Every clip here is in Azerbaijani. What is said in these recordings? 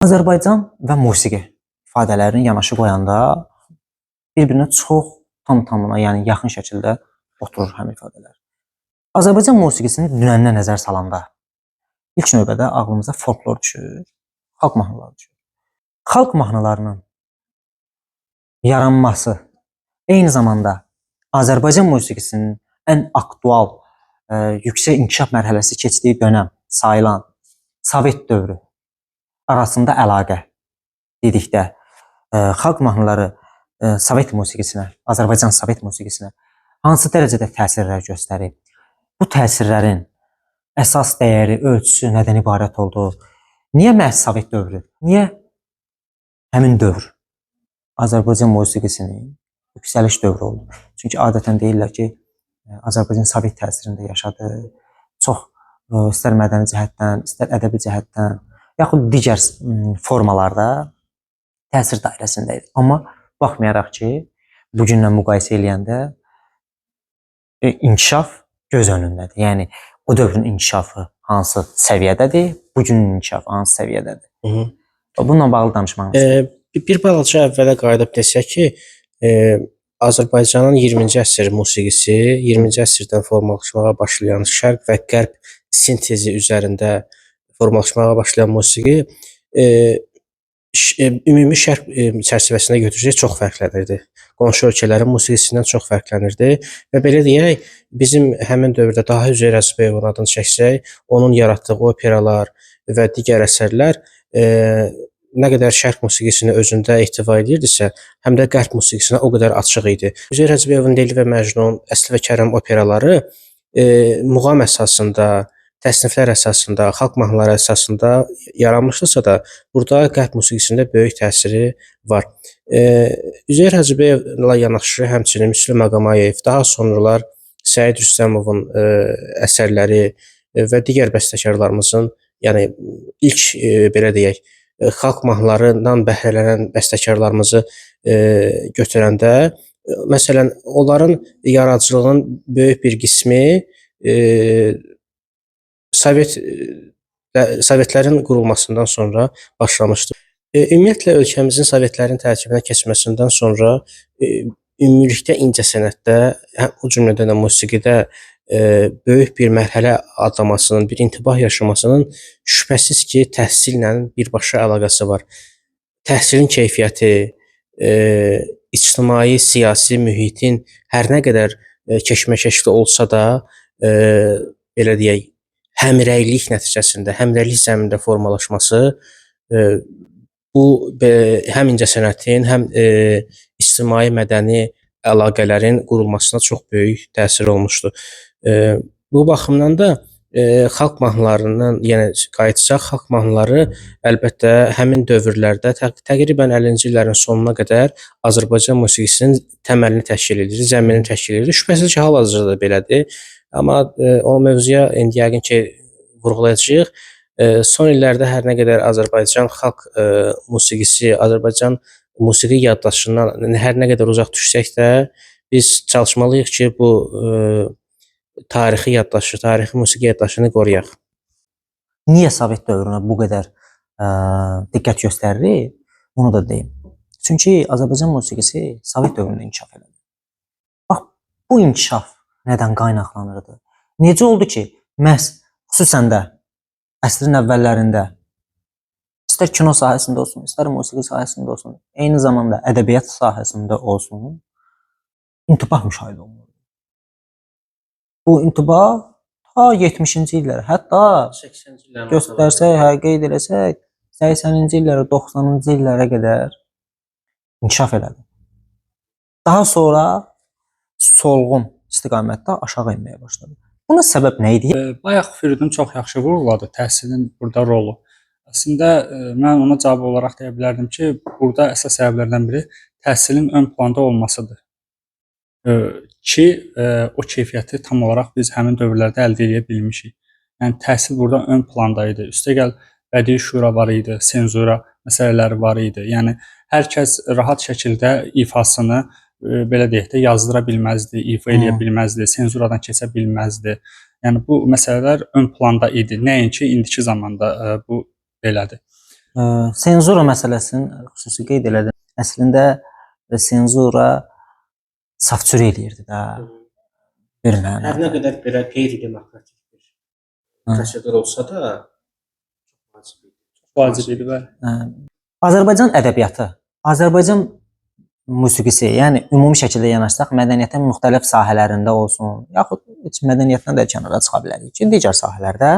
Azərbaycan və musiqi ifadələrini yanaşı qoyanda bir-birinə çox tam-tamına, yəni yaxın şəkildə oturur həmin ifadələr. Azərbaycan musiqisini dünəndən nəzər salanda ilk növbədə ağlımıza folklor düşür, xalq mahnıları düşür. Xalq mahnılarının yaranması eyni zamanda Azərbaycan musiqisinin ən aktual, yüksək inkişaf mərhələsi keçdiyi dönəm sayılan Sovet dövrü arasında əlaqə dedikdə xalq mahnıları Sovet musiqisinə, Azərbaycan Sovet musiqisinə hansı dərəcədə təsirlər göstərib? Bu təsirlərin əsas dəyəri, ölçüsü nədən ibarət oldu? Niyə məhz Sovet dövrü? Niyə həmin dövr Azərbaycan musiqisinin yüksəliş dövrü oldu? Çünki adətən deyirlər ki, Azərbaycan Sovet təsirində yaşadı. Çox istər mədəni cəhətdən, istər ədəbi cəhətdən, yaxud digər formalarda təsir dairəsində idi. Amma baxmayaraq ki, bugünlə müqayisə eləyəndə inkişaf göz önündədir. Yəni o dövrün inkişafı hansı səviyyədədir, bugünün inkişafı hansı səviyyədədir? Bununla bağlı danışmaq istəyirəm. Bir balaca əvvələ qayıdıb desək ki, Azərbaycanın 20-ci əsr musiqisi, 20-ci əsrdən formalaşmağa başlayan şərq və qərb sintezi üzərində formalaşmağa başlayan musiqi ümumi şərq çərçivəsində götürəcək çox fərqlənirdi. Qonşu ölkələrin musiqisindən çox fərqlənirdi və belə deyək, bizim həmin dövrdə daha Üzeyir Hacıbəyovun adını çəksək, onun yaratdığı operalar və digər əsərlər nə qədər şərq musiqisini özündə ehtiva edirdisə, həm də qərb musiqisinə o qədər açıq idi. Üzeyir Hacıbəyovun Leyli və Məcnun, Əsli və Kərəm operaları muğam əsasında, təsniflər əsasında, xalq mahnıları əsasında yaranmışdısa da, burada qərb musiqisində böyük təsiri var. Üzeyir Hacıbəyovla yanaşı həmçinin Müslüm Maqomayev, daha sonralar Səid Rüstəmovun əsərləri və digər bəstəkarlarımızın, yəni ilk belə deyək, xalq mahnılarından bəhrələnən bəstəkarlarımızı götürəndə, məsələn, onların yaradıcılığının böyük bir qismi Sovetlərin qurulmasından sonra başlamışdı. Ümumiyyətlə, ölkəmizin Sovetlərin tərkibinə keçməsindən sonra ümumilikdə incəsənətdə, o cümlədən də musiqidə böyük bir mərhələ adlamasının, bir intibah yaşamasının şübhəsiz ki, təhsillə birbaşa əlaqəsi var. Təhsilin keyfiyyəti, ictimai, siyasi mühitin hər nə qədər keşməkeşli olsa da, belə deyək, həmrəylik nəticəsində, həmrəylik zəminində formalaşması bu həm incəsənətin, həm ictimai mədəni əlaqələrin qurulmasına çox böyük təsir olmuşdu. Bu baxımdan da xalq mahnılarından, yəni qayıtsaq, xalq mahnıları əlbəttə həmin dövrlərdə təqribən 50-ci illərin sonuna qədər Azərbaycan musiqisinin təməlini təşkil edir, zəminini təşkil edir. Şübhəsiz ki, hal-hazırda da belədir. Amma o mövzuya indi yəqin ki, vurğulayacağıq. Son illərdə hər nə qədər Azərbaycan xalq musiqisi, Azərbaycan musiqi yaddaşından hər nə qədər uzaq düşsək də, biz çalışmalıyıq ki, bu tarixi yaddaşı, tarixi musiqi yaddaşını qoruyaq. Niyə Sovet dövrünə bu qədər diqqət göstəririk? Onu da deyim. Çünki Azərbaycan musiqisi Sovet dövründə inkişaf elədi. Bax, bu inkişaf nədən qaynaqlanırdı? Necə oldu ki, məhz xüsusən də əsrin əvvəllərində istər kino sahəsində olsun, istər musiqi sahəsində olsun, eyni zamanda ədəbiyyat sahəsində olsun, intibah müşahidə olunurdu. Bu intibah ta 70-ci illərə, hətta göstərsək, qeyd eləsək, 80-ci illərə, 90-cı illərə qədər inkişaf elədi. Daha sonra solğun istiqamətdə aşağı enməyə başladı. Buna səbəb nə idi? Bayaq Firidun çox yaxşı vurğuladı təhsilin burada rolu. Əslində mən ona cavab olaraq deyə bilərdim ki, burada əsas səbəblərdən biri təhsilin ön planda olmasıdır. Ki o keyfiyyəti tam olaraq biz həmin dövrlərdə əldə edə bilmişik. Yəni təhsil burada ön planda idi. Üstəgəl bədii şura var idi, senzura məsələləri var idi. Yəni hər kəs rahat şəkildə ifasını belə deyək də yazdıra bilməzdi, ifa eləyə bilməzdi, senzuradan keçə bilməzdi. Yəni bu məsələlər ön planda idi. Nəinki indiki zamanda bu belədir. Senzura məsələsini xüsusi qeyd elədim. Əslində senzura safçür eləyirdi də bir Hər nə mənada. qədər belə qeyri-demokratik bir prosedur olsa da vacib idi. Vacib idi və Azərbaycan ədəbiyyatı, Azərbaycan musiqisi, yəni ümumi şəkildə yanaşsaq mədəniyyətin müxtəlif sahələrində olsun, yaxud heç mədəniyyətdən də kənara çıxa bilərik ki, digər sahələrdə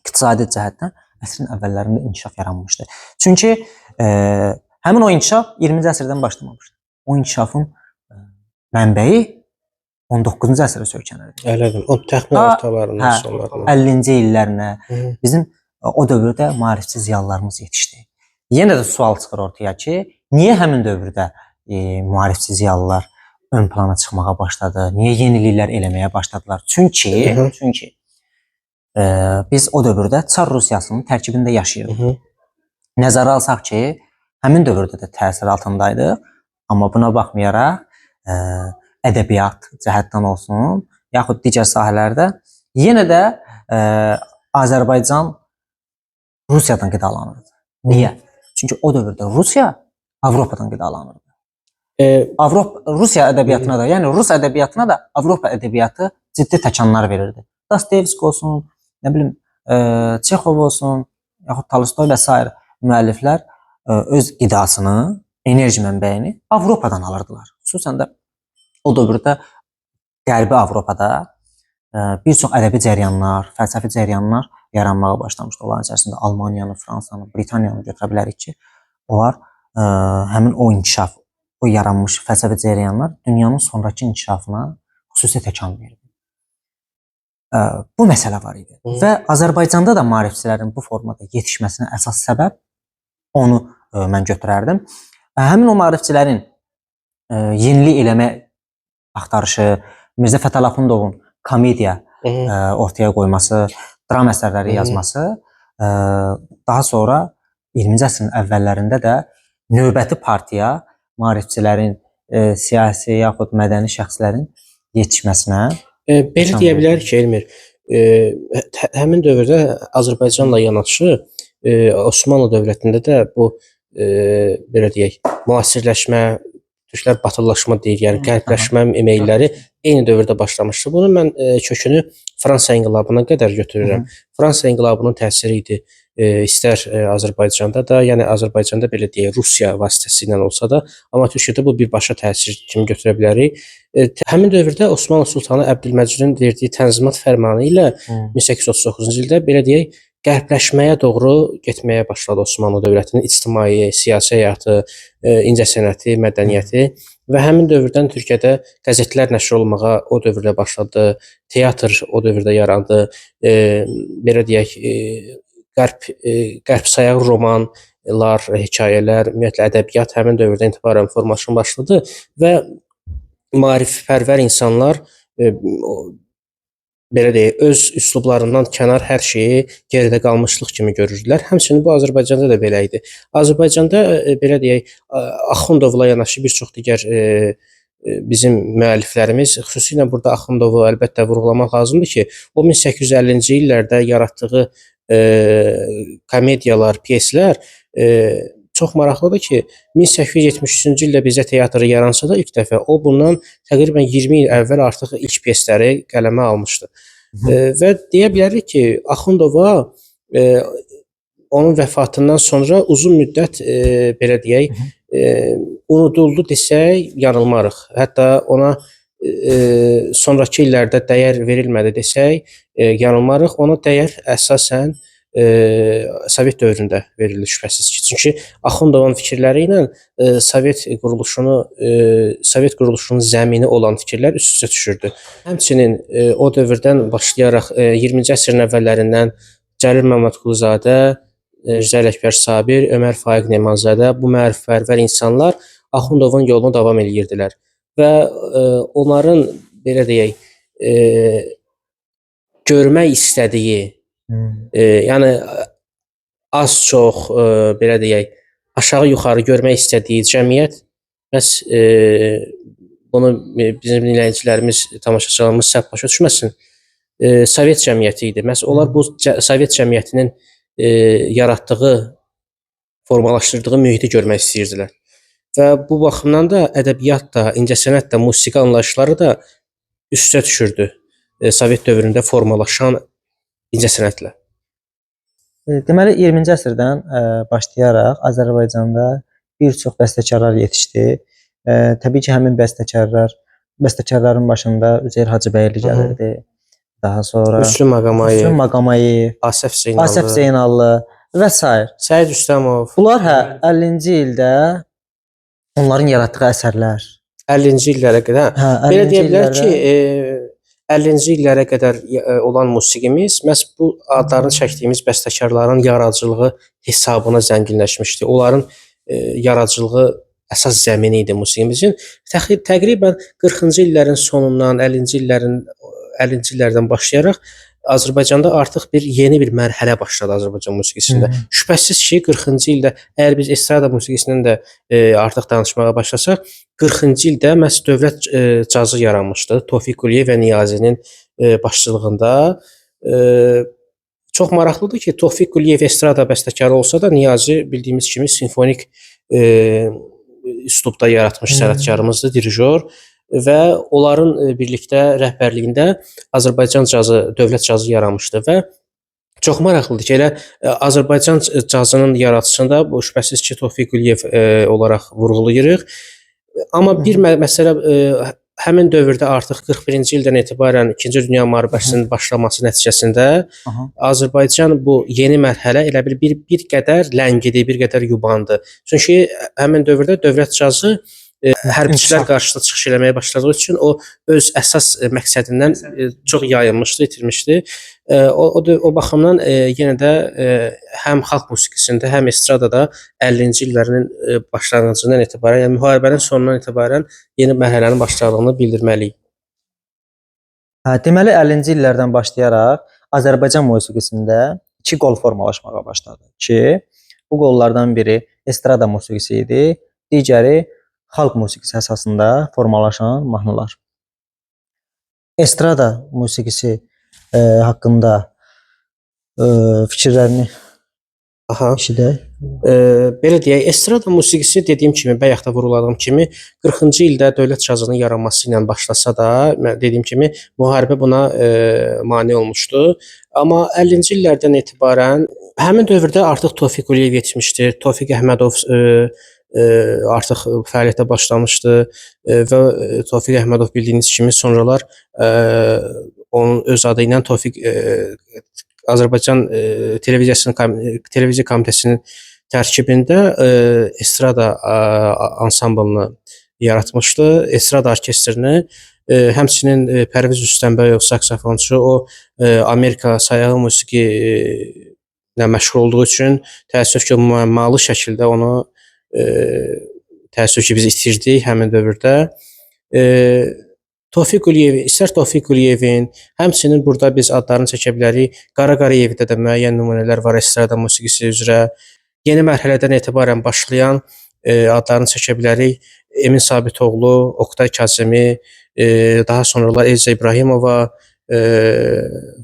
iqtisadi cəhətdən əsrin əvvəllərində inkişaf yaranmışdı. Çünki həmin o inkişaf 20-ci əsrdən başlamamışdı. O inkişafın mənbəyi 19-cu əsrə söykənirdi. Elədir. O təxmin ortalarından sonlarına. 50-ci illərinə bizim o dövrdə maarifçi ziyalılarımız yetişdi. Yenə də sual çıxır ortaya ki, niyə həmin dövrdə maarifçi ziyalılar ön plana çıxmağa başladı? Niyə yeniliklər eləməyə başladılar? Çünki biz o dövrdə Çar Rusiyasının tərkibində yaşayırdıq. Nəzərə alsaq ki, həmin dövrdə də təsir altındaydıq, amma buna baxmayaraq ədəbiyyat cəhətdən olsun, yaxud digər sahələrdə yenə də Azərbaycan Rusiyadan qidalanırdı. Niyə? Çünki o dövrdə Rusiya Avropadan qidalanırdı. Rusiya ədəbiyyatına da, yəni Rus ədəbiyyatına da Avropa ədəbiyyatı ciddi təkanlar verirdi. Dostoyevski olsun, nə bilim, Çexov olsun, yaxud Tolstoy və s. müəlliflər öz qidasını, enerji mənbəyini Avropadan alırdılar. Xüsusən də o dövrdə Qərbi Avropada bir çox ədəbi cəryanlar, fəlsəfi cəryanlar yaranmağa başlamışdı. Onların içərisində Almaniyanı, Fransanı, Britaniyanı götürə bilərik ki, onlar həmin o inkişaf, o yaranmış fəlsəfi cəryanlar dünyanın sonrakı inkişafına xüsusi təkan verdi. Bu məsələ var idi. Və Azərbaycanda da maarifçilərin bu formada yetişməsinə əsas səbəb onu mən götürərdim. Həmin o maarifçilərin yenilik eləmə axtarışı, Mirzə Fətəli Axundovun komediya ortaya qoyması, dram əsərləri yazması, daha sonra 20-ci əsrin əvvəllərində də növbəti partiya maarifçilərin, siyasi yaxud mədəni şəxslərin yetişməsinə belə deyə bilərik ki, Elmir, həmin dövrdə Azərbaycanla yanaşı Osmanlı dövlətində də bu belə deyək, müasirləşmə, türklər batılılaşma deyir, yəni qərbləşmə meylləri eyni dövrdə başlamışdı. Bunu mən kökünü Fransa inqilabına qədər götürürəm. Fransa inqilabının təsiri idi. İstər Azərbaycanda da, yəni Azərbaycanda belə deyək, Rusiya vasitəsilə olsa da, amma Türkiyədə bu birbaşa təsir kimi götürə bilərik. Həmin dövrdə Osmanlı Sultanı Əbdülməcidin verdiyi Tənzimat fərmanı ilə 1839-cu ildə belə deyək, qərbləşməyə doğru getməyə başladı Osmanlı dövlətinin ictimai, siyasi həyatı, incəsənəti, mədəniyyəti və həmin dövrdən Türkiyədə qəzetlər nəşr olunmağa o dövrdə başladı, teatr o dövrdə yarandı, belə deyək, qərb sayağı romanlar, hekayələr, ümumiyyətlə ədəbiyyat həmin dövrdən etibarən formalaşmağa başladı və maarifpərvər insanlar belə deyək, öz üslublarından kənar hər şeyi geridə qalmışlıq kimi görürdülər. Həmçinin bu Azərbaycanda da belə idi. Azərbaycanda belə deyək, Axundovla yanaşı bir çox digər bizim müəlliflərimiz, xüsusilə burada Axundovu əlbəttə vurğulamaq lazımdır ki, o 1850-ci illərdə yaratdığı komediyalar, pyeslər çox maraqlıdır ki, 1873-cü ildə bizə teatrı yaransa da ilk dəfə o bundan təqribən 20 il əvvəl artıq ilk pyesləri qələmə almışdı. Və deyə bilərik ki, Axundova onun vəfatından sonra uzun müddət belə deyək, unuduldu desək yanılmarıq. Hətta ona sonrakı illərdə dəyər verilmədi desək yanılmarıq. Ona dəyər əsasən Sovet dövründə verilir şübhəsiz ki. Çünki Axundovun fikirləri ilə Sovet quruluşunun zəmini olan fikirlər üst-üstə düşürdü. Həmçinin o dövrdən başlayaraq 20-ci əsrin əvvəllərindən Cəlil Məmmədquluzadə, Rza Ələkbər Sabir, Ömər Faiq Nemanzadə bu maarifpərvər insanlar Axundovun yolunu davam edirdilər və onların belə deyək, görmək istədiyi, yəni az-çox belə deyək, aşağı-yuxarı görmək istədiyi cəmiyyət məhz bunu bizim dinləyicilərimiz, tamaşaçılarımız səhv başa düşməsin. Sovet cəmiyyəti idi. Məhz onlar bu Sovet cəmiyyətinin yaratdığı, formalaşdırdığı mühiti görmək istəyirdilər. Və bu baxımdan da ədəbiyyat da, incəsənət də, musiqi anlayışları da üstə düşürdü Sovet dövründə formalaşan incəsənətlə. Deməli 20-ci əsrdən başlayaraq Azərbaycanda bir çox bəstəkarlar yetişdi. Təbii ki, həmin bəstəkarların başında Üzeyir Hacıbəyli gəlirdi. Daha sonra Müslüm Maqamayev, Asəf Asəf Zeynallı və s. Səid Rüstəmov. Bunlar 50-ci ildə onların yaratdığı əsərlər. 50-ci illərə qədər. Belə 50-ci deyə bilər illərdə ki, 50-ci illərə qədər olan musiqimiz məhz bu adlarını çəkdiyimiz bəstəkarların yaradıcılığı hesabına zənginləşmişdi. Onların yaradıcılığı əsas zəmini idi musiqimizin. Təqribən 40-cı illərin sonundan 50-ci illərdən başlayaraq Azərbaycanda artıq yeni bir mərhələ başladı Azərbaycan musiqisində. Şübhəsiz ki, 40-cı ildə əgər biz estrada musiqisindən də artıq danışmağa başlasaq, 40-cı ildə məhz dövlət cazı yaranmışdı. Tofiq Quliyev və Niyazinin başçılığında. Çox maraqlıdır ki, Tofiq Quliyev estrada bəstəkarı olsa da, Niyazi bildiyimiz kimi simfonik üslubda yaratmış sənətkarımızdır, dirijor və onların birlikdə rəhbərliyində Azərbaycan cazı, dövlət cazı yaranmışdı və çox maraqlıdır ki, elə Azərbaycan cazının yaradıcısında bu şübhəsiz ki, Tofiq Quliyev olaraq vurğulayırıq. Amma bir məsələ həmin dövrdə artıq 41-ci ildən etibarən 2-ci Dünya müharibəsinin başlaması nəticəsində Azərbaycan bu yeni mərhələ elə bir qədər ləngidi, bir qədər yubandı. Çünki həmin dövrdə dövlət cazı hərbçilər qarşısında çıxış eləməyə başladığı üçün o öz əsas məqsədindən çox yayılmışdı, itirmişdi. O baxımdan yenə də həm xalq musiqisində, həm estradada 50-ci illərin başlanğıcından etibarən, yəni müharibənin sonundan etibarən yeni mərhələnin başladığını bildirməliyik. Deməli 50-ci illərdən başlayaraq Azərbaycan musiqisində iki qol formalaşmağa başladı ki, bu qollardan biri estrada musiqisi idi, digəri xalq musiqisi əsasında formalaşan mahnılar. Estrada musiqisi haqqında fikirlərini eşidək. Belə deyək, estrada musiqisi dediyim kimi, bayaq da vurğuladığım kimi 40-cı ildə dövlət cazının yaranması ilə başlasa da, dediyim kimi müharibə buna mane olmuşdu. Amma 50-ci illərdən etibarən həmin dövrdə artıq Tofiq Quliyev yetişmişdir. Tofiq Əhmədov artıq fəaliyyətə başlamışdı və Tofiq Əhmədov bildiyiniz kimi sonralar onun öz adı ilə Tofiq Azərbaycan televiziya komitəsinin tərkibində estrada ansamblını yaratmışdı, estrada orkestrini. Həmçinin Pərviz Rüstəmbəyov saksafonçu, o Amerika sayağı musiqi ilə məşğul olduğu üçün təəssüf ki, müəmmalı şəkildə onu təəssüf ki, biz itirdik həmin dövrdə. Tofiq Quliyev, istər Tofiq Quliyevin, həmçinin burada biz adlarını çəkə bilərik. Qara Qarayevdə də müəyyən nümunələr var estrada musiqisi üzrə. Yeni mərhələdən etibarən başlayan adlarını çəkə bilərik. Emin Sabitoğlu, Oqtay Kazımi, daha sonralar Elza İbrahimova,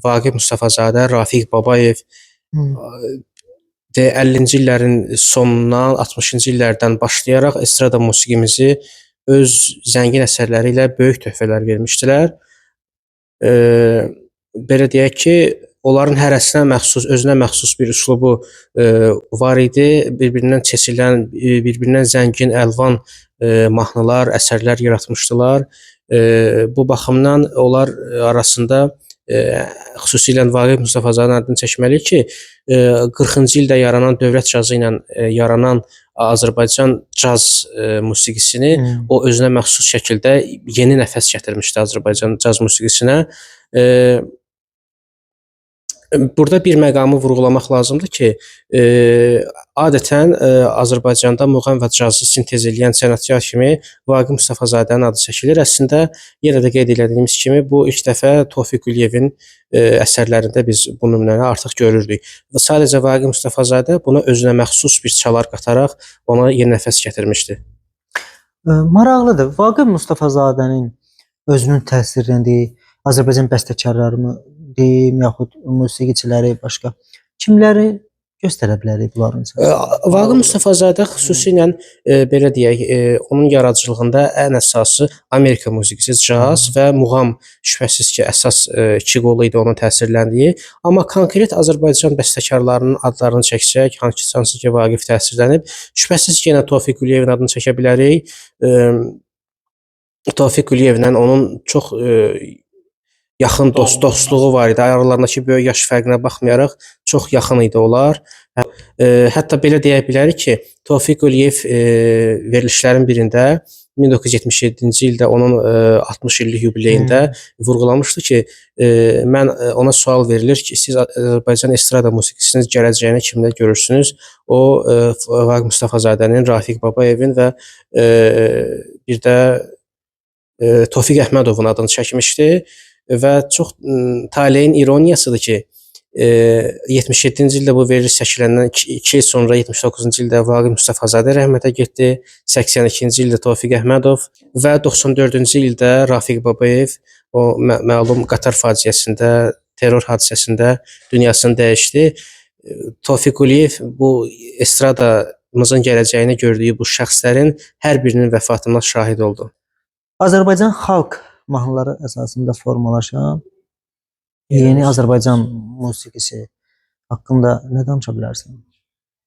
Vaqif Mustafazadə, Rafiq Babayev 50-ci illərin sonundan 60-cı illərdən başlayaraq estrada musiqimizi öz zəngin əsərləri ilə böyük töhfələr vermişdilər. Belə deyək ki, onların hərəsinə məxsus, özünə məxsus bir üslubu var idi. Bir-birindən keçilən, bir-birindən zəngin, əlvan mahnılar, əsərlər yaratmışdılar. Bu baxımdan onlar arasında xüsusilə Vaqif Mustafazadənin adını çəkməliyik ki, 40-cı ildə yaranan dövlət cazı ilə yaranan Azərbaycan caz musiqisini o özünə məxsus şəkildə yeni nəfəs gətirmişdi Azərbaycan caz musiqisinə. Burada bir məqamı vurğulamaq lazımdır ki, adətən Azərbaycanda muğam və cazı sintez edən sənətkar kimi Vaqif Mustafazadənin adı çəkilir. Əslində, yenə də qeyd etdiyimiz kimi, bu ilk dəfə Tofiq Quliyevin əsərlərində biz bu nümunəni artıq görürdük. Və sadəcə Vaqif Mustafazadə buna özünə məxsus bir çalar qataraq ona yeni nəfəs gətirmişdi. Maraqlıdır. Vaqif Mustafazadənin özünün təsirləndiyi Azərbaycan bəstəkarlarını deyim, yaxud musiqiçiləri başqa kimləri göstərə bilərik bunların içərisində? Vaqif Mustafazadə xüsusilə belə deyək, onun yaradıcılığında ən əsası Amerika musiqisi, caz və muğam şübhəsiz ki, əsas iki qolu idi onun təsirləndiyi. Amma konkret Azərbaycan bəstəkarlarının adlarını çəksək, hansı ki Vaqif təsirlənib, şübhəsiz ki, yenə Tofiq Quliyevin adını çəkə bilərik. Tofiq Quliyevlə onun çox yaxın dostluğu var idi. Aralarındakı böyük yaş fərqinə baxmayaraq çox yaxın idi onlar. Hətta belə deyə bilərik ki, Tofiq Quliyev verilişlərin birində 1977-ci ildə onun 60 illik yubileyində vurğulamışdı ki, mən ona sual verilir ki, siz Azərbaycan estrada musiqisinin gələcəyini kimdə görürsünüz? O Vaqif Mustafazadənin, Rafiq Babayevin və bir də Tofiq Əhmədovun adını çəkmişdi. Və çox taleyin ironiyasıdır ki, 77-ci ildə bu veriliş çəkiləndən 2 il sonra 79-cu ildə Vaqif Mustafazadə rəhmətə getdi, 82-ci ildə Tofiq Əhmədov və 94-cü ildə Rafiq Babayev o məlum qatar faciəsində, terror hadisəsində dünyasını dəyişdi. Tofiq Quliyev bu estradamızın gələcəyini gördüyü bu şəxslərin hər birinin vəfatına şahid oldu. Azərbaycan xalq mahnıları əsasında formalaşan yeni Azərbaycan musiqisi haqqında nə danışa bilərsən?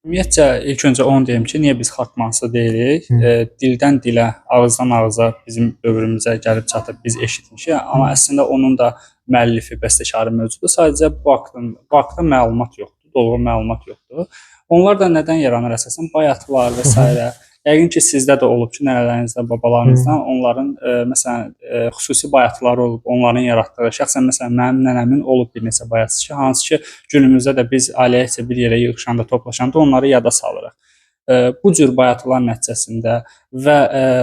Ümumiyyətcə ilk öncə onu deyim ki, niyə biz xalq mahnısı deyirik? Dildən dilə, ağızdan ağıza bizim dövrümüzə gəlib çatıb biz eşitmişik, amma əslində onun da müəllifi, bəstəkarı mövcuddur. Sadəcə bu haqda məlumat yoxdur, dolğun məlumat yoxdur. Onlar da nədən yaranır əsasən? Bayatılar və s. Yəqin ki, sizdə də olub ki, nənələrinizdən, babalarınızdan onların məsələn xüsusi bayatıları olub, onların yaratdığı. Şəxsən məsələn mənim nənəmin olub bir neçə bayatısı ki, hansı ki günümüzdə də biz ailəcə bir yerə yığışanda, toplaşanda onları yada salırıq. Bu cür bayatılar nəticəsində və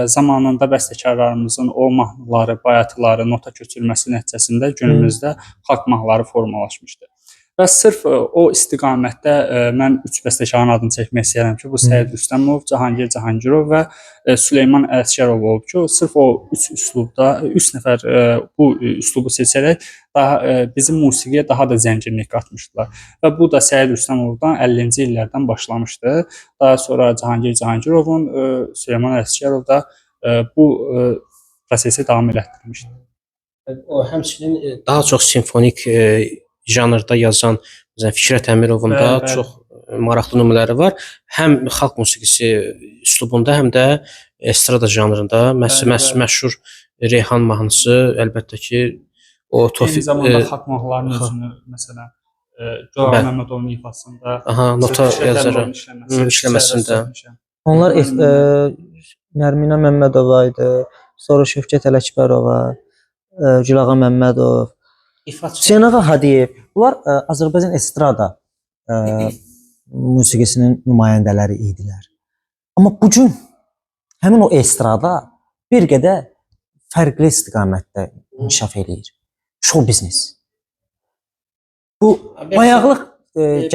zamanında bəstəkarlarımızın o mahnıları, bayatıları nota köçürülməsi nəticəsində günümüzdə xalq mahnıları formalaşmışdır. Və sırf o istiqamətdə mən 3 bəstəkarın adını çəkmək istəyirəm ki, bu Səid Rüstəmov, Cahangir Cahangirov və Süleyman Ələsgərov olub ki, sırf o 3 üslubda 3 nəfər bu üslubu seçərək daha bizim musiqiyə daha da zənginlik qatmışdılar. Və bu da Səid Rüstəmovdan 50-ci illərdən başlamışdı. Daha sonra Cahangir Cahangirovun, Süleyman Ələsgərov da bu prosesi davam elətdirmişdi. O həmçinin daha çox simfonik janrda yazan Fikrət Əmirovun da çox maraqlı nümunələri var. Həm xalq musiqisi üslubunda, həm də estrada janrında məşhur Reyhan mahnısı, əlbəttə ki, o Eyni zamanda xalq mahnılarının özünü məsələn Cövahir Məmmədovun ifasında nota yazaraq işləməsində. Onlar Nərminə Məmmədova idi, sonra Şövkət Ələkbərova, Gülağa Məmmədov, Hüseyn ağa Hadiyev. Bunlar Azərbaycan estrada musiqisinin nümayəndələri idilər. Amma bu gün həmin o estrada bir qədər fərqli istiqamətdə inkişaf eləyir. Show biznes. Bu bayaqlıq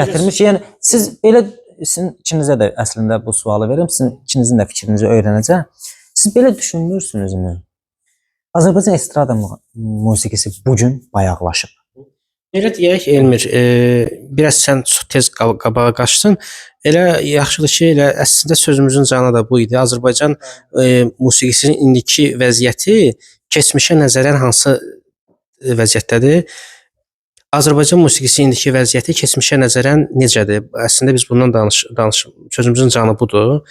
gətirmiş. Yəni siz belə sizin ikinizə də əslində bu sualı verirəm. Sizin ikinizin də fikrinizi öyrənəcəm. Siz belə düşünmürsünüzmü? Azərbaycan estrada musiqisi bu gün bayaqlaşıb. Elə deyək Elmir, biraz sən tez qabağa qaçdın. Elə yaxşıdır ki, elə əslində sözümüzün canı da bu idi. Azərbaycan musiqisinin indiki vəziyyəti keçmişə nəzərən hansı vəziyyətdədir? Azərbaycan musiqisi indiki vəziyyəti keçmişə nəzərən necədir? Əslində biz bundan sözümüzün canı budur.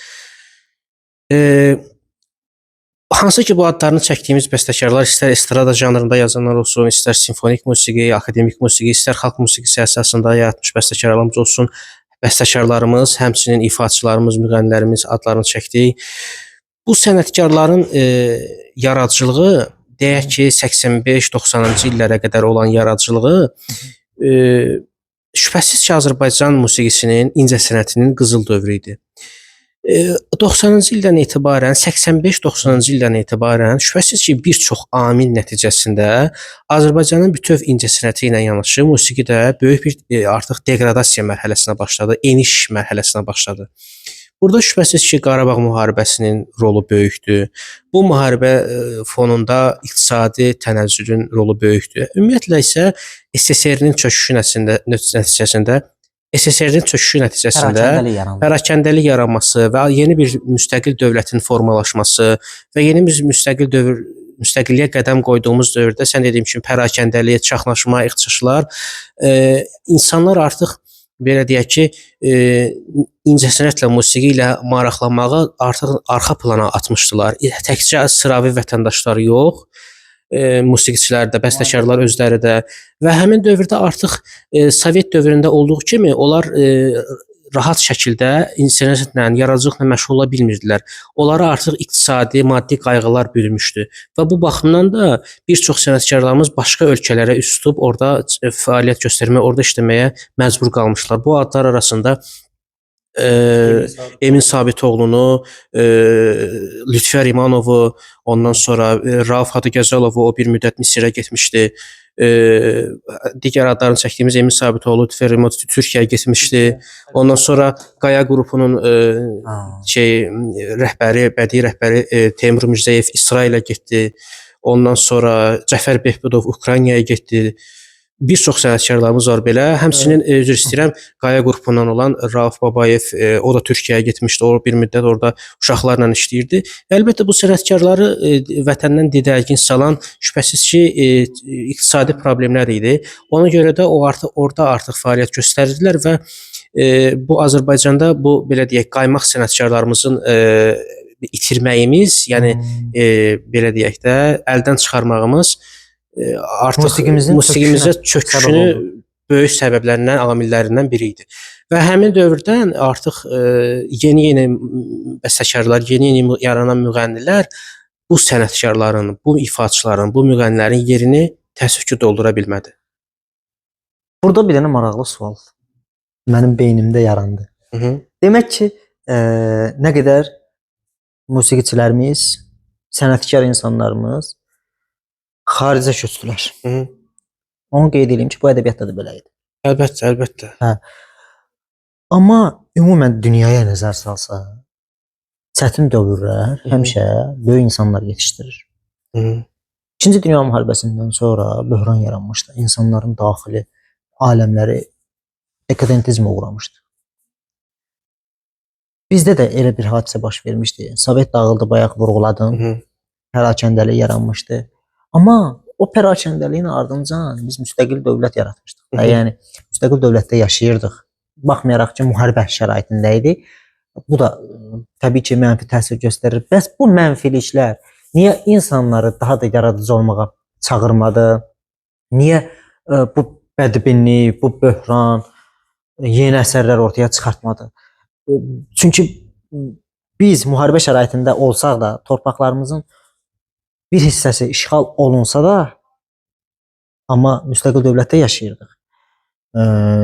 Hansı ki bu adlarını çəkdiyimiz bəstəkarlar istər estrada janrında yazanlar olsun, istər simfonik musiqi, akademik musiqi, istər xalq musiqisi əsasında yaratmış bəstəkarlarımız olsun, bəstəkarlarımız, həmçinin ifaçılarımız, müğənnilərimiz adlarını çəkdik. Bu sənətkarların yaradıcılığı deyək ki 85-90-cı illərə qədər olan yaradıcılığı şübhəsiz ki Azərbaycan musiqisinin incəsənətinin qızıl dövrü idi. 90-cı ildən etibarən, 85-90-cı ildən etibarən şübhəsiz ki, bir çox amil nəticəsində Azərbaycanın bütöv incəsənəti ilə yanaşı musiqi də böyük bir artıq deqradasiya mərhələsinə başladı, eniş mərhələsinə başladı. Burada şübhəsiz ki, Qarabağ müharibəsinin rolu böyükdür. Bu müharibə fonunda iqtisadi tənəzzülün rolu böyükdür. Ümumiyyətlə isə SSR-nin çöküşü nəticəsində SSR-nin çöküşü nəticəsində Pərakəndəlik yarandı. pərakəndəlik yaranması və yeni bir müstəqil dövlətin formalaşması və yeni bir müstəqilliyə qədəm qoyduğumuz dövrdə sən dediyim kimi pərakəndəlik, çaxnaşma, ixtişaşlar insanlar artıq belə deyək ki, incəsənətlə, musiqi ilə maraqlanmağı artıq arxa plana atmışdılar. Təkcə sıravi vətəndaşlar yox, musiqiçilər də, bəstəkarlar özləri də və həmin dövrdə artıq Sovet dövründə olduğu kimi onlar rahat şəkildə incəsənətlə, yaradıcılıqla məşğul ola bilmirdilər. Onlara artıq iqtisadi, maddi qayğılar bürümüşdü və bu baxımdan da bir çox sənətkarlarımız başqa ölkələrə üz tutub orada fəaliyyət göstərməyə, orada işləməyə məcbur qalmışlar. Bu adlar arasında Emin Sabitoğlunu, Lütfər İmanovu, ondan sonra Rauf Hacıgəcəlovu, o bir müddət Misirə getmişdi. Digər adlarını çəkdiyimiz Emin Sabitoğlu, Lütfər İmanovu Türkiyəyə getmişdi. Ondan sonra Qaya qrupunun rəhbəri, bədii rəhbəri Teymur Mirzəyev İsrailə getdi. Ondan sonra Cəfər Behbudov Ukraynaya getdi. Bir çox sənətkarlarımız var belə. Həmçinin üzr istəyirəm, Qaya qrupundan olan Rauf Babayev, o da Türkiyəyə getmişdi. O bir müddət orada uşaqlarla işləyirdi. Əlbəttə bu sənətkarları vətəndən didərgin salan şübhəsiz ki, iqtisadi problemlər idi. Ona görə də orada artıq fəaliyyət göstərirdilər və bu Azərbaycanda bu belə deyək qaymaq sənətkarlarımızın itirməyimiz, yəni belə deyək də əldən çıxarmağımız artıq musiqimizə çöküşünü böyük səbəblərindən, amillərindən biri idi. Və həmin dövrdən artıq yeni bəstəkarlar, yeni yaranan müğənnilər bu sənətkarların, bu ifaçıların, bu müğənnilərin yerini təəssüf ki, doldura bilmədi. Burada bir dənə maraqlı sual mənim beynimdə yarandı. Demək ki, nə qədər musiqiçilərimiz, sənətkar insanlarımız xaricə köçdülər. Onu qeyd edeyim ki, bu ədəbiyyatda da belə idi. Əlbəttə, əlbəttə. Amma ümumən dünyaya nəzər salsa, çətin dövrlər həmişə böyük insanlar yetişdirir. İkinci Dünya müharibəsindən sonra böhran yaranmışdı. İnsanların daxili aləmləri dekadentizmə uğramışdı. Bizdə də elə bir hadisə baş vermişdi. Sovet dağıldı, bayaq vurğuladım. Pərakəndəlik yaranmışdı. Amma o pərakəndəliyin ardınca biz müstəqil dövlət yaratmışdıq. Yəni müstəqil dövlətdə yaşayırdıq. Baxmayaraq ki, müharibə şəraitində idi. Bu da təbii ki, mənfi təsir göstərir. Bəs bu mənfiliklər niyə insanları daha da yaradıcı olmağa çağırmadı? Niyə bu bədbinlik, bu böhran yeni əsərlər ortaya çıxartmadı? Çünki biz müharibə şəraitində olsaq da, torpaqlarımızın bir hissəsi işğal olunsa da, amma müstəqil dövlətdə yaşayırdıq.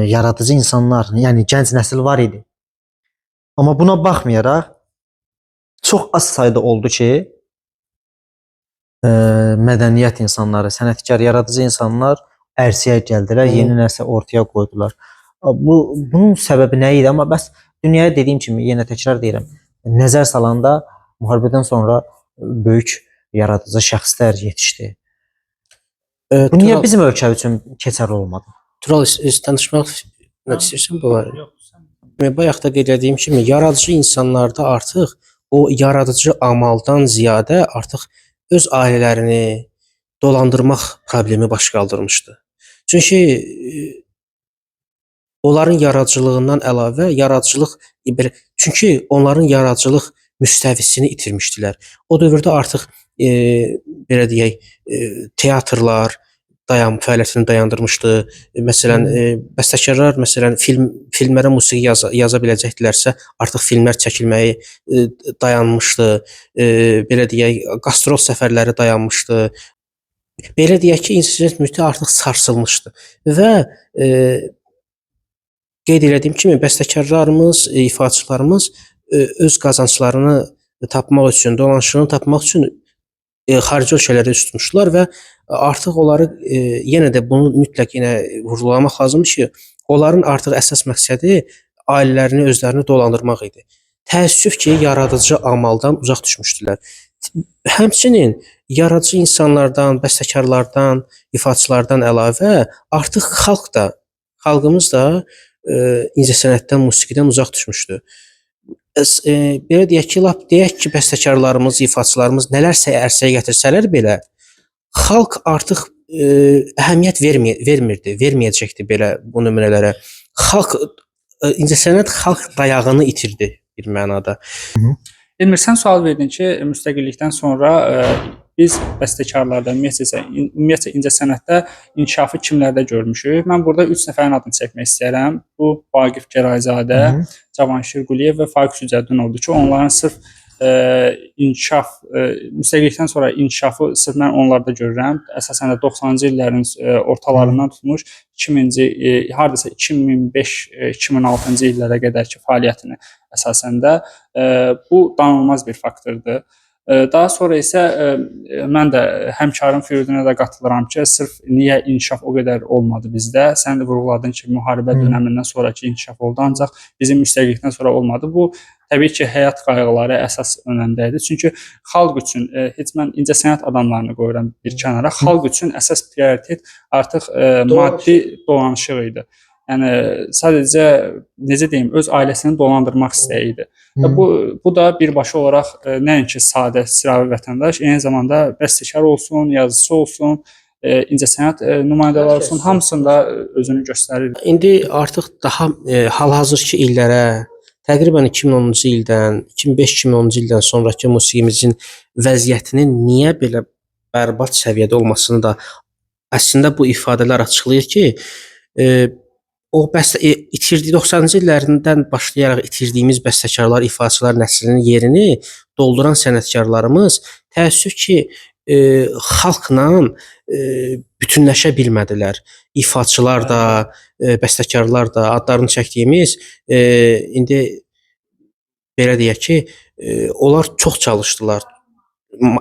Yaradıcı insanlar, yəni gənc nəsil var idi. Amma buna baxmayaraq çox az sayda oldu ki, mədəniyyət insanları, sənətkar, yaradıcı insanlar ərsəyə gəldilər, yeni nəsə ortaya qoydular. Bunun səbəbi nə idi? Amma bəs dünyaya dediyim kimi, yenə təkrar deyirəm, nəzər salanda müharibədən sonra böyük yaradıcı şəxslər yetişdi. Bu niyə bizim ölkə üçün keçərli olmadı? Tural, danışmaq istəyirsən bu var? Bayaq da qeyd etdiyim kimi, yaradıcı insanlarda artıq o yaradıcı amaldan ziyadə artıq öz ailələrini dolandırmaq problemi baş qaldırmışdı. Çünki onların yaradıcılığından əlavə çünki onların yaradıcılıq müstəvisini itirmişdilər. O dövrdə artıq belə deyək, teatrlar fəaliyyətini dayandırmışdı. Məsələn, bəstəkarlar filmlərə musiqi yaza biləcəkdilərsə, artıq filmlər çəkilməyi dayanmışdı. Belə deyək, qastrol səfərləri dayanmışdı. Belə deyək ki, incəsənət mühiti artıq sarsılmışdı və qeyd etdiyim kimi bəstəkarlarımız, ifaçılarımız öz qazanclarını tapmaq üçün, dolanışığını tapmaq üçün xarici ölkələrə üst tutmuşdular və artıq onları yenə də bunu mütləq vurğulamaq lazımdır ki, onların artıq əsas məqsədi ailələrini, özlərini dolandırmaq idi. təəssüf ki, yaradıcı amaldan uzaq düşmüşdülər. Həmçinin yaradıcı insanlardan, bəstəkarlardan, ifaçılardan əlavə artıq xalqımız da incəsənətdən, musiqidən uzaq düşmüşdü. Belə deyək ki, deyək ki, bəstəkarlarımız, ifaçılarımız nələrsə ərsəyə gətirsələr belə, xalq artıq əhəmiyyət vermirdi, verməyəcəkdi belə bu nümunələrə. İncəsənət xalq dayağını itirdi bir mənada. Elmir, sən sual verdin ki, müstəqillikdən sonra biz bəstəkarlarda, ümumiyyətcə incəsənətdə inkişafı kimlərdə görmüşük? Mən burada 3 nəfərin adını çəkmək istəyirəm. Bu Vaqif Gərayzadə, Cavanşir Quliyev və Faiq Şücəddinovdur ki, onların sırf müstəqillikdən sonra inkişafı sırf mən onlarda görürəm. Əsasən də 90-cı illərin ortalarından tutmuş 2000-ci, hardasa 2005-2006-cı illərə qədərki fəaliyyətini əsasən də bu danılmaz bir faktordur. Daha sonra isə mən də həmkarım Firidunə də qatılıram ki, sırf niyə inkişaf o qədər olmadı bizdə? Sən də vurğuladın ki, müharibə dönəmindən sonraki inkişaf oldu, ancaq bizim müstəqillikdən sonra olmadı. Bu təbii ki, həyat qayğıları əsas önəmdə idi. Çünki xalq üçün, heç mən incəsənət adamlarını qoyuram bir kənara, xalq üçün əsas prioritet artıq maddi dolanışıq idi. Yəni sadəcə necə deyim, öz ailəsini dolandırmaq istəyi idi. Bu da birbaşa olaraq nəinki sadə sıravi vətəndaş, eyni zamanda bəstəkar olsun, yazıçı olsun, incəsənət nümayəndələri olsun, hamısında özünü göstərir. İndi artıq daha hal-hazırki illərə, təqribən 2010-cu ildən, 2005-2010-cu ildən sonrakı musiqimizin vəziyyətinin niyə belə bərbad səviyyədə olmasını da əslində bu ifadələr açıqlayır ki, o 90-cı illərindən başlayaraq itirdiyimiz bəstəkarlar, ifaçılar nəslinin yerini dolduran sənətkarlarımız təəssüf ki, xalqla bütünləşə bilmədilər. İfaçılar da, bəstəkarlar da, adlarını çəkdiyimiz, indi belə deyək ki, onlar çox çalışdılar.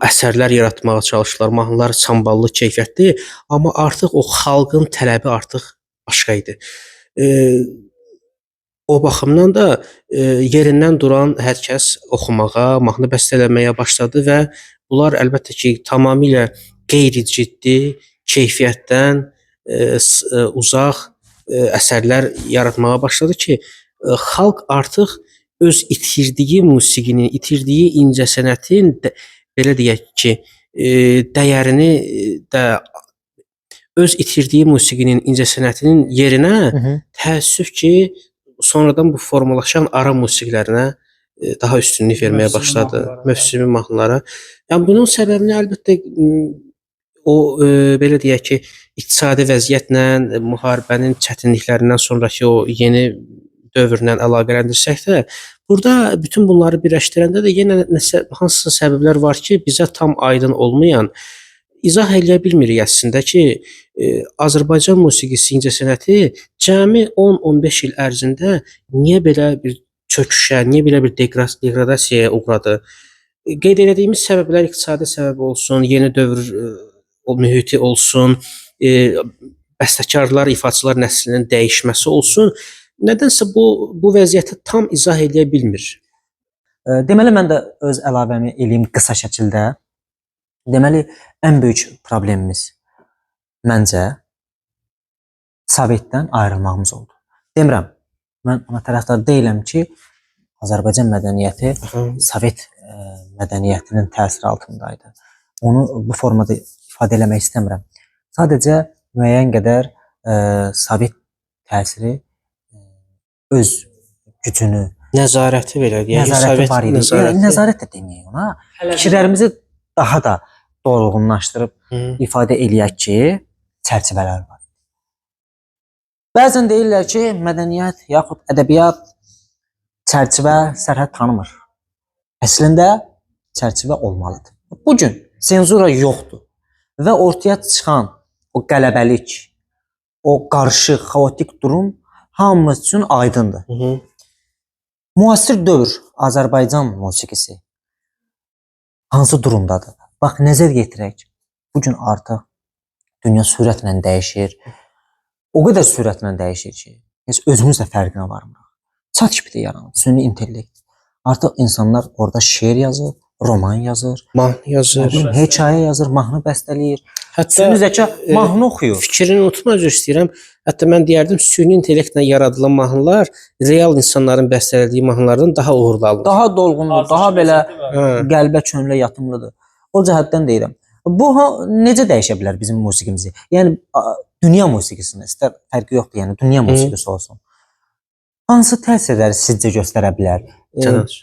Əsərlər yaratmağa çalışdılar, mahnılar samballı, keyfiyyətli, amma artıq o xalqın tələbi artıq başqa idi. O baxımdan da yerindən duran hər kəs oxumağa, mahnı bəstələməyə başladı və bunlar əlbəttə ki, tamamilə qeyri-ciddi, keyfiyyətdən uzaq əsərlər yaratmağa başladı ki, xalq artıq öz itirdiyi musiqinin, itirdiyi incəsənətin belə deyək ki, dəyərini də öz itirdiyi musiqinin, incəsənətinin yerinə təəssüf ki, sonradan bu formalaşan ara musiqilərinə daha üstünlük verməyə başladı, mövsümi mahnılara. Yəni bunun səbəbini əlbəttə o belə deyək ki, iqtisadi vəziyyətlə, müharibənin çətinliklərindən sonrakı o yeni dövrlə əlaqələndirsək də, burada bütün bunları birləşdirəndə də yenə hansısa səbəblər var ki, bizə tam aydın olmayan, izah eləyə bilmirik əslində ki, Azərbaycan musiqisi, incəsənəti cəmi 10-15 il ərzində niyə belə bir çöküşə, niyə belə bir degradasiyaya uğradı? Qeyd etdiyimiz səbəblər iqtisadi səbəb olsun, yeni dövr mühiti olsun, bəstəkarlar, ifaçılar nəslinin dəyişməsi olsun. Nədənsə bu vəziyyəti tam izah eləyə bilmir. Deməli, mən də öz əlavəmi eləyim qısa şəkildə. Deməli, ən böyük problemimiz məncə Sovetdən ayrılmağımız oldu. Demirəm, mən ona tərəfdar deyiləm ki, Azərbaycan mədəniyyəti Sovet mədəniyyətinin təsiri altındaydı. Onu bu formada ifadə eləmək istəmirəm. Sadəcə müəyyən qədər Sovet təsiri öz gücünü, nəzarəti belə deyək, nəzarəti var idi. Nəzarət də deməyək ona. Fikirlərimizi daha da dolğunlaşdırıb ifadə eləyək ki, çərçivələr var. Bəzən deyirlər ki, mədəniyyət yaxud ədəbiyyat çərçivə, sərhəd tanımır. Əslində çərçivə olmalıdır. Bugün senzura yoxdur və ortaya çıxan o qələbəlik, o qarışıq, xaotik durum hamımız üçün aydındır. Müasir dövr Azərbaycan musiqisi hansı durumdadır? Bax, nəzər yetirək. Bugün artıq dünya sürətlə dəyişir. O qədər sürətlə dəyişir ki, heç özümüz də fərqinə varmırıq. ChatGPT yaranıb, süni intellekt. Artıq insanlar orada şeir yazır, roman yazır, Mahnı yazır. hekayə yazır, mahnı bəstələyir. Hətta Süni zəka mahnı oxuyur. fikrini unutma, üzr istəyirəm. Hətta mən deyərdim süni intellektlə yaradılan mahnılar real insanların bəstələdiyi mahnılardan daha uğurlu alınır. Daha dolğundur, daha belə qəlbə könlə yatımlıdır. O cəhətdən deyirəm. Bu necə dəyişə bilər bizim musiqimizi? Yəni dünya musiqisini, istər fərqi yoxdur, yəni dünya musiqisi olsun. Hansı təsirləri sizcə göstərə bilər?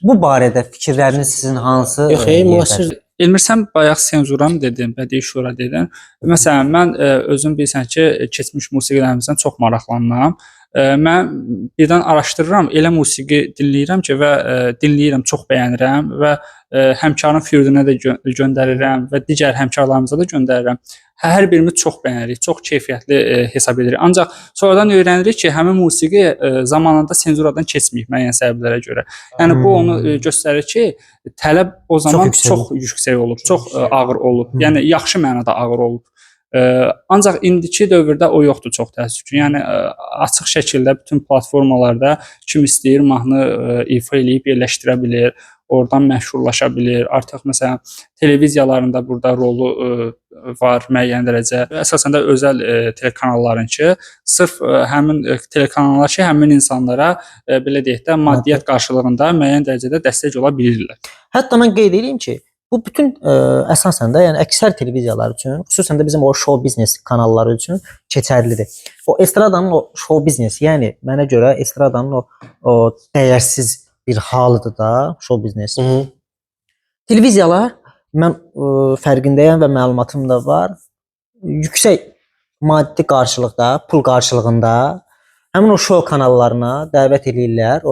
Bu barədə fikirləriniz sizin hansı? Yox, müasir Elmir, sən bayaq senzuram dedin, bədii şura dedin. Məsələn, mən özüm bilirsən ki, keçmiş musiqilərimizdən çox maraqlanıram. Mən birdən araşdırıram, elə musiqi dinləyirəm ki və dinləyirəm, çox bəyənirəm və həmkarın Firidunə də göndərirəm və digər həmkarlarımıza da göndərirəm. Hər birimiz çox bəyənirik, çox keyfiyyətli hesab edirik. Ancaq sonradan öyrənirik ki, həmin musiqi zamanında senzuradan keçməyib müəyyən səbəblərə görə. Yəni bu onu göstərir ki, tələb o zaman çox yüksək olub, çox ağır olub. Yəni yaxşı mənada ağır olub. Ancaq indiki dövrdə o yoxdur, çox təəssüf ki. Yəni açıq şəkildə bütün platformalarda kim istəyir mahnı ifa eləyib yerləşdirə bilir, oradan məşhurlaşa bilir. Artıq məsələn televiziyaların da burada rolu var müəyyən dərəcə. Əsasən də özəl telekanalların ki, sırf həmin telekanallar ki, həmin insanlara belə deyək də maddiyyat qarşılığında müəyyən dərəcədə dəstək ola bilirlər. Hətta mən qeyd edeyim ki, bu bütün əsasən də, yəni əksər televiziyalar üçün, xüsusən də bizim o show biznes kanalları üçün keçərlidir. O estradanın o show biznesi, yəni mənə görə estradanın o dəyərsiz bir halıdır da show biznesi. Televiziyalar, mən fərqindəyəm və məlumatım da var, yüksək maddi qarşılıqda, pul qarşılığında həmin o show kanallarına dəvət edirlər.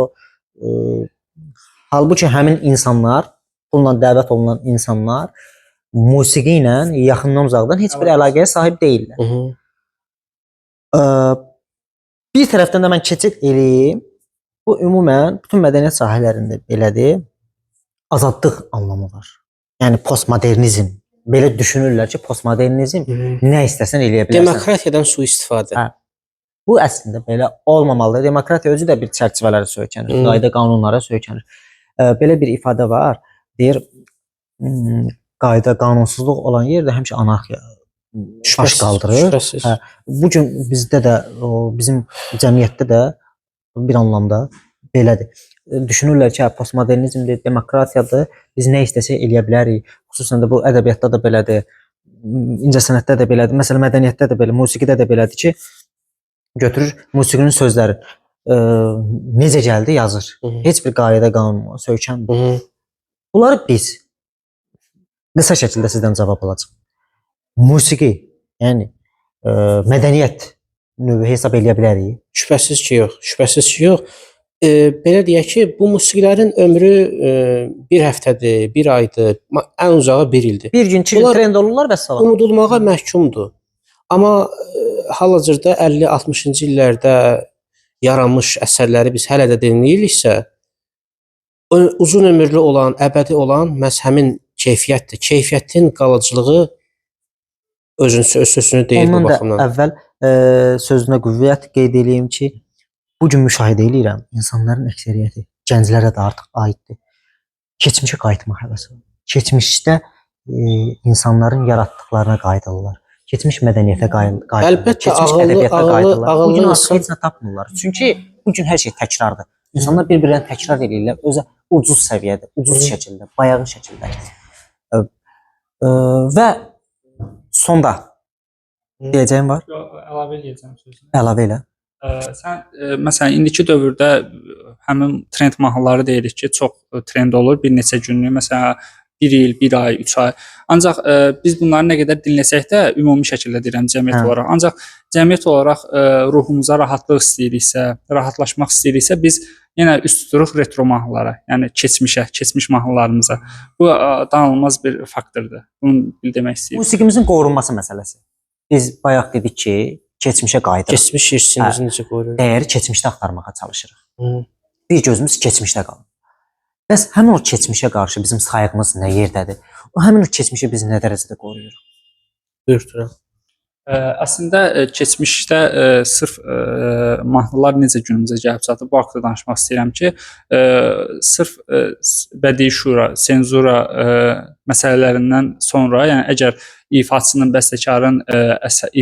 Halbuki həmin insanlar, pulla dəvət olunan insanlar musiqi ilə yaxından uzaqdan heç bir əlaqəyə sahib deyillər. Bir tərəfdən də mən keçid eləyim. Bu ümumən bütün mədəniyyət sahələrində belədir. Azadlıq anlamı var. Yəni postmodernizm. Belə düşünürlər ki, postmodernizm nə istəsən eləyə bilərsən. Demokratiyadan sui-istifadə. Bu əslində belə olmamalıdır. Demokratiya özü də bir çərçivələrə söykənir, qayda qanunlara söykənir. Belə bir ifadə var. Deyir, qayda qanunsuzluq olan yerdə həmişə anarxiya baş qaldırır. Bu gün bizdə də, bizim cəmiyyətdə də bir anlamda belədir. Düşünürlər ki, postmodernizmdir, demokratiyadır, biz nə istəsək eləyə bilərik. Xüsusən də bu ədəbiyyatda da belədir, incəsənətdə də belədir, məsələn mədəniyyətdə də belə, musiqidə də belədir ki, götürür musiqinin sözləri necə gəldi yazır. Heç bir qayda qanuna söykənmir. Bunları biz qısa şəkildə sizdən cavab alacağıq. Musiqi, yəni mədəniyyət növü hesab eləyə bilərik? Şübhəsiz ki, yox. Şübhəsiz ki, yox. Belə deyək ki, bu musiqilərin ömrü bir həftədir, bir aydır, ən uzağı bir ildir. Bir gün trend olurlar və salam. Unudulmağa məhkumdur. Amma hal-hazırda 50-60-cı illərdə yaranmış əsərləri biz hələ də dinləyiriksə, uzun ömürlü olan, əbədi olan məhz həmin keyfiyyətdir. Keyfiyyətin qalıcılığı öz sözünü deyir bu baxımdan. Ondan da əvvəl sözünə qüvvət qeyd edeyim ki, bu gün müşahidə edirəm, insanların əksəriyyəti gənclərə də artıq aiddir. Keçmişə qayıtmaq həvəsi var. Keçmişdə insanların yaratdıqlarına qayıdırlar. Keçmiş mədəniyyətə qayıdırlar. Əlbəttə, keçmiş ədəbiyyata qayıdırlar. ağıllı Bugün artıq heç nə tapmırlar. Çünki bugün hər şey təkrardır. İnsanlar bir-birlərini təkrar edirlər. Özü ucuz səviyyədə, ucuz şəkildə, bayağı şəkildə. Və sonda deyəcəyim var. Əlavə edəcəm sözünü. Əlavə elə. Sən məsələn indiki dövrdə həmin trend mahnıları deyirik ki, çox trend olur, bir neçə günlük, məsələn 1 il, 1 ay, 3 ay. Ancaq biz bunları nə qədər dinləsək də ümumi şəkildə deyirəm cəmiyyət olaraq. Ancaq cəmiyyət olaraq ruhumuza rahatlıq istəyiriksə, rahatlaşmaq istəyiriksə biz yenə üst tuturuq retro mahnılara, yəni keçmişə, keçmiş mahnılarımıza. Bu danılmaz bir faktordur. Bunu bildirmək istəyirəm. Musiqimizin qorunması məsələsi. Biz bayaq dedik ki, keçmişə qayıdırıq. Keçmiş irsimizi necə qoruyur? Dəyəri keçmişdə axtarmağa çalışırıq. Bir gözümüz keçmişdə qalır. Bəs həmin o keçmişə qarşı bizim sayğımız nə yerdədir? O həmin o keçmişi biz nə dərəcədə qoruyuruq? Buyurduram. Əslində keçmişdə sırf mahnılar necə günümüzə gəlib çatıb, bu haqqda danışmaq istəyirəm ki, sırf bədii şura, senzura məsələlərindən sonra, yəni əgər ifaçının, bəstəkarın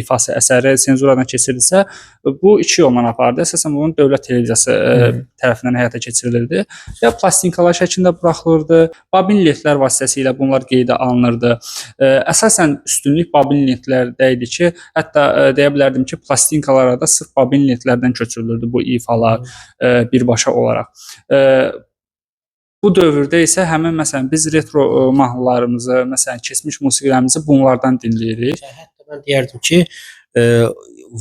ifası əsəri senzuradan keçirilsə, bu iki yolla apardı. Əsasən bunun dövlət televiziyası tərəfindən həyata keçirilirdi. Ya plastinkalar şəklində buraxılırdı, bobin lentlər vasitəsilə bunlar qeydə alınırdı. Əsasən üstünlük bobin lentlərdə idi ki, hətta deyə bilərdim ki, plastinkalara da sırf bobin lentlərdən köçürülürdü bu ifalar birbaşa olaraq. Bu dövrdə isə həmin məsələn biz retro mahnılarımızı, məsələn keçmiş musiqilərimizi bunlardan dinləyirik. Hətta mən deyərdim ki,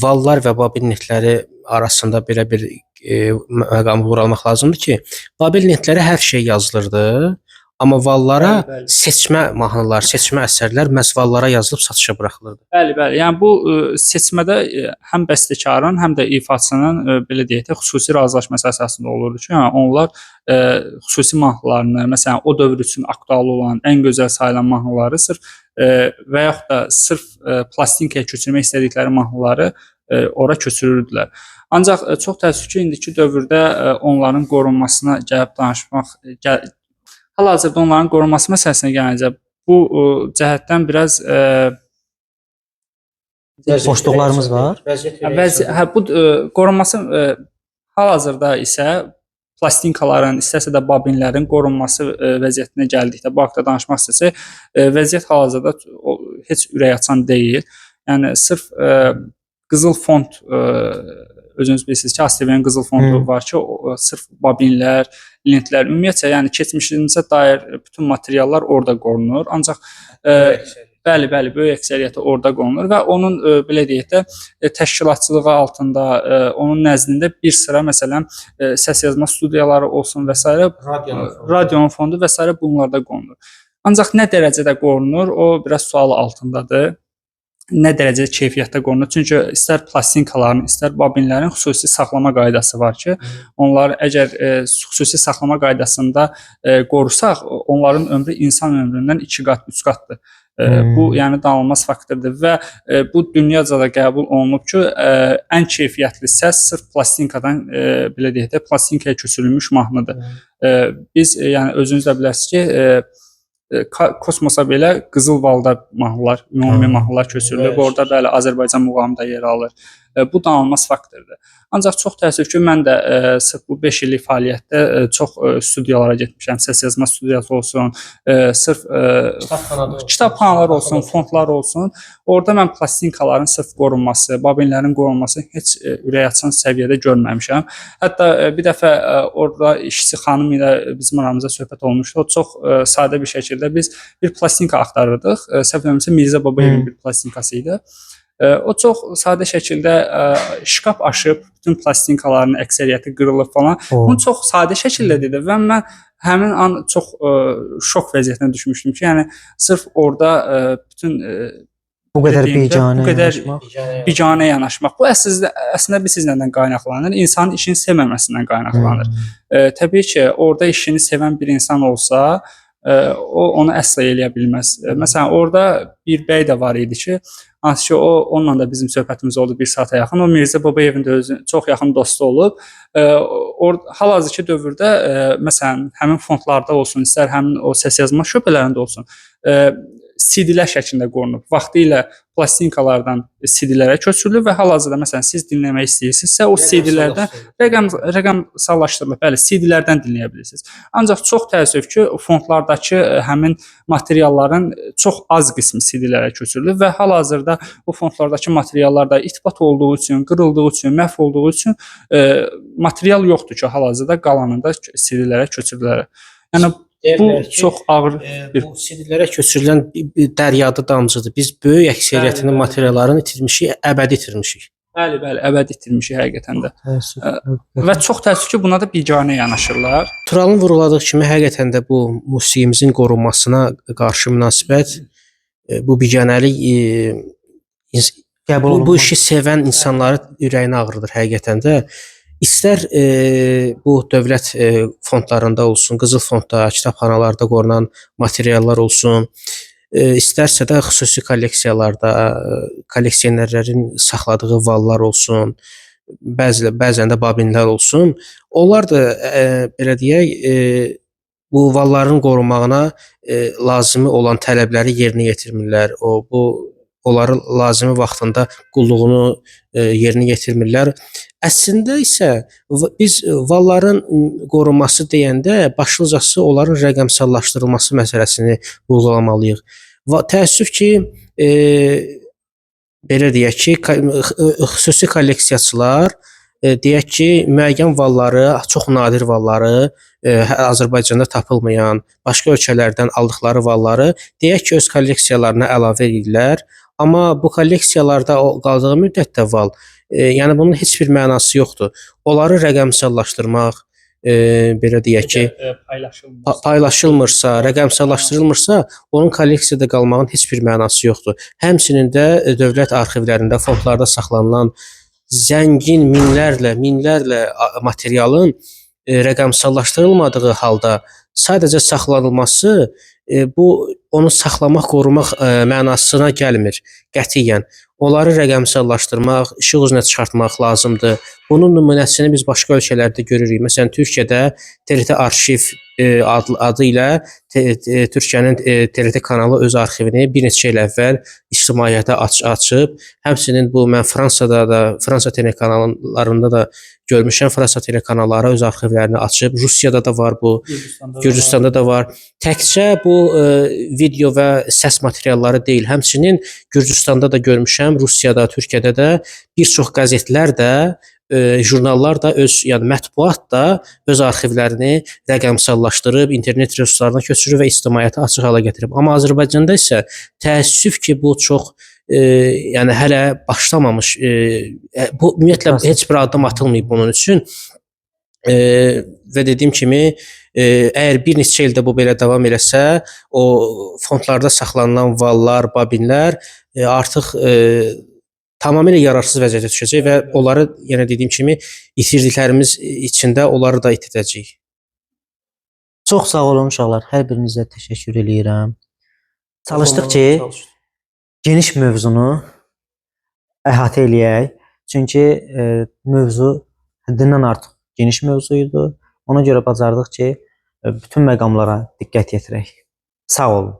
vallar və bobin lentləri arasında belə bir məqam vurulmaq lazımdır ki, bobin lentlərə hər şey yazılırdı. Amma vallara seçmə mahnılar, seçmə əsərlər məhz vallara yazılıb satışa buraxılırdı. Bəli, bəli. Yəni bu seçmədə həm bəstəkarın, həm də ifaçının belə deyək də xüsusi razılaşması əsasında olurdu ki, yəni onlar xüsusi mahnılarını, məsələn, o dövr üçün aktual olan, ən gözəl sayılan mahnıları sırf və yaxud da sırf plastinkaya köçürmək istədikləri mahnıları ora köçürürdülər. Ancaq çox təəssüf ki, indiki dövrdə onların qorunmasına gəlib danışmaq hal-hazırda onların qorunması məsələsinə gəlincə, bu cəhətdən biraz boşluqlarımız var. bu qorunması hal-hazırda isə plastinkaların, istəsə də bobinlərin qorunması vəziyyətinə gəldikdə, bu haqqda danışmaq istəsək, vəziyyət hal-hazırda heç ürək açan deyil. Yəni sırf qızıl fond özünüz bilirsiniz ki, ASTV-nin qızıl fondu var ki, sırf bobinlər, lentlər, ümumiyyətlə, yəni keçmişimizə dair bütün materiallar orada qorunur. Ancaq bəli, böyük əksəriyyəti orada qorunur və onun belə deyək də təşkilatçılığı altında, onun nəzdində bir sıra məsələn səs yazma studiyaları olsun və s. radionun fondu və s. bunlarda qorunur. Ancaq nə dərəcədə qorunur, o biraz sual altındadır. Nə dərəcədə keyfiyyətdə qorunur? Çünki istər plastinkaların, istər bobinlərin xüsusi saxlama qaydası var ki, onlar əgər xüsusi saxlama qaydasında qorusaq, onların ömrü insan ömründən 2 qat, 3 qatdır. Bu, yəni danılmaz faktordur və bu dünyaca da qəbul olunub ki, ən keyfiyyətli səs sırf plastinkadan, belə deyək də, plastinkaya köçürülmüş mahnıdır. Biz, yəni özünüz də bilərsiniz ki, kosmosa belə qızıl valda mahnılar, ümumi mahnılar köçürülür. Orada bəli Azərbaycan muğamı da yer alır. Bu danılmaz faktordur. Ancaq çox təəssüf ki, mən də sırf bu 5 illik fəaliyyətdə çox studiyalara getmişəm. Səs yazma studiyası olsun, sırf kitabxanalar olsun, fondlar olsun. Orada mən plastinkaların sırf qorunması, bobinlərin qorunması heç ürək açan səviyyədə görməmişəm. Hətta bir dəfə orada işçi xanım ilə bizim aramızda söhbət olmuşdu. O çox sadə bir şəkildə biz bir plastinka axtarırdıq. Səhv eləmirəmsə Mirzə Babayevin bir plastinkası idi. O çox sadə şəkildə şkaf aşıb, bütün plastinkaların əksəriyyəti qırılıb falan. Bunu çox sadə şəkildə dedi və mən həmin an çox şok vəziyyətinə düşmüşdüm ki, yəni sırf orada bütün bu qədər biganə yanaşmaq. Bu əslində biz sizdən qaynaqlanır, insanın işini sevməməsindən qaynaqlanır. Təbii ki, orada işini sevən bir insan olsa, o onu əsla eləyə bilməz. Məsələn, orada bir bəy də var idi ki, hansı ki, onunla da bizim söhbətimiz oldu 1 saata yaxın. O Mirzə Babayevin də özünün çox yaxın dostu olub. Hal-hazırki dövrdə, məsələn, həmin fondlarda olsun, istər həmin o səs yazma şöbələrində olsun, CD-lər şəklində qorunub. Vaxtilə plastinkalardan CD-lərə köçürülür və hal-hazırda məsələn siz dinləmək istəyirsinizsə, o CD-lərdən rəqəmsallaşdırılıb. Bəli, CD-lərdən dinləyə bilirsiniz. Ancaq çox təəssüf ki, fondlardakı həmin materialların çox az qismi CD-lərə köçürülür və hal-hazırda bu fondlardakı materiallar da itbat olduğu üçün, qırıldığı üçün, məhv olduğu üçün material yoxdur ki, hal-hazırda qalanında CD-lərə köçürülür. Yəni bu çox ağır bir bu CD-lərə köçürülən dəryadı damcıdır. Biz böyük əksəriyyətinin materiallarını itirmişik, əbədi itirmişik. Bəli, əbədi itirmişik həqiqətən də. Və çox təəssüf ki, buna da biganə yanaşırlar. Turalın vurğuladığı kimi həqiqətən də bu musiqimizin qorunmasına qarşı münasibət, bu biganəlik bu işi sevən insanların ürəyini ağrıdır həqiqətən də. İstər bu dövlət fondlarında olsun, qızıl fondda, kitabxanalarda qorunan materiallar olsun, istərsə də xüsusi kolleksiyalarda kolleksionerlərin saxladığı vallar olsun, bəzən də babinlər olsun. Onlar da belə deyək, bu valların qorunmağına lazımi olan tələbləri yerinə yetirmirlər. Onları lazımi vaxtında qulluğunu yerinə yetirmirlər. Əslində isə biz valların qorunması deyəndə başlıcası onların rəqəmsallaşdırılması məsələsini vurğulamalıyıq. Təəssüf ki, belə deyək ki, xüsusi kolleksiyaçılar deyək ki, müəyyən valları, çox nadir valları, Azərbaycanda tapılmayan, başqa ölkələrdən aldıqları valları deyək ki, öz kolleksiyalarına əlavə edirlər. Amma bu kolleksiyalarda qaldığı müddətdə val, yəni bunun heç bir mənası yoxdur. Onları rəqəmsallaşdırmaq, belə deyək ki, paylaşılmırsa, rəqəmsallaşdırılmırsa, onun kolleksiyada qalmağın heç bir mənası yoxdur. Həmçinin də dövlət arxivlərində, fondlarda saxlanılan zəngin minlərlə materialın rəqəmsallaşdırılmadığı halda sadəcə saxlanılması bu onu saxlamaq, qorumaq mənasına gəlmir qətiyyən. Onları rəqəmsallaşdırmaq, işıq üzünə çıxartmaq lazımdır. Bunun nümunəsini biz başqa ölkələrdə görürük. Məsələn, Türkiyədə TRT Arşiv adı ilə Türkiyənin TRT kanalı öz arxivini bir neçə il əvvəl ictimaiyyətə açıb. Həmçinin bu mən Fransada da, Fransa telekanallarında da görmüşəm. Fransa telekanalları öz arxivlərini açıb. Rusiyada da var bu, Gürcüstanda da var. Təkcə bu video və səs materialları deyil. Həmçinin Gürcüstanda da görmüşəm, Rusiyada, Türkiyədə də bir çox qəzetlər də, jurnallar da yəni mətbuat da öz arxivlərini rəqəmsallaşdırıb, internet resurslarına köçürüb və ictimaiyyətə açıq hala gətirib. Amma Azərbaycanda isə təəssüf ki, bu çox yəni hələ başlamamış, bu ümumiyyətlə heç bir addım atılmayıb bunun üçün. Və dediyim kimi, əgər bir neçə ildə bu belə davam eləsə, o fondlarda saxlanılan vallar, babinlər artıq tamamilə yararsız vəziyyətə düşəcək və onları, yenə dediyim kimi, itirdiklərimiz içində onları da itirəcəyik. Çox sağ olun uşaqlar. Hər birinizə təşəkkür eləyirəm. Çalışdıq ki, geniş mövzunu əhatə eləyək. Çünki mövzu həddindən artıq geniş mövzu idi. Ona görə bacardıq ki, bütün məqamlara diqqət yetirək. Sağ olun.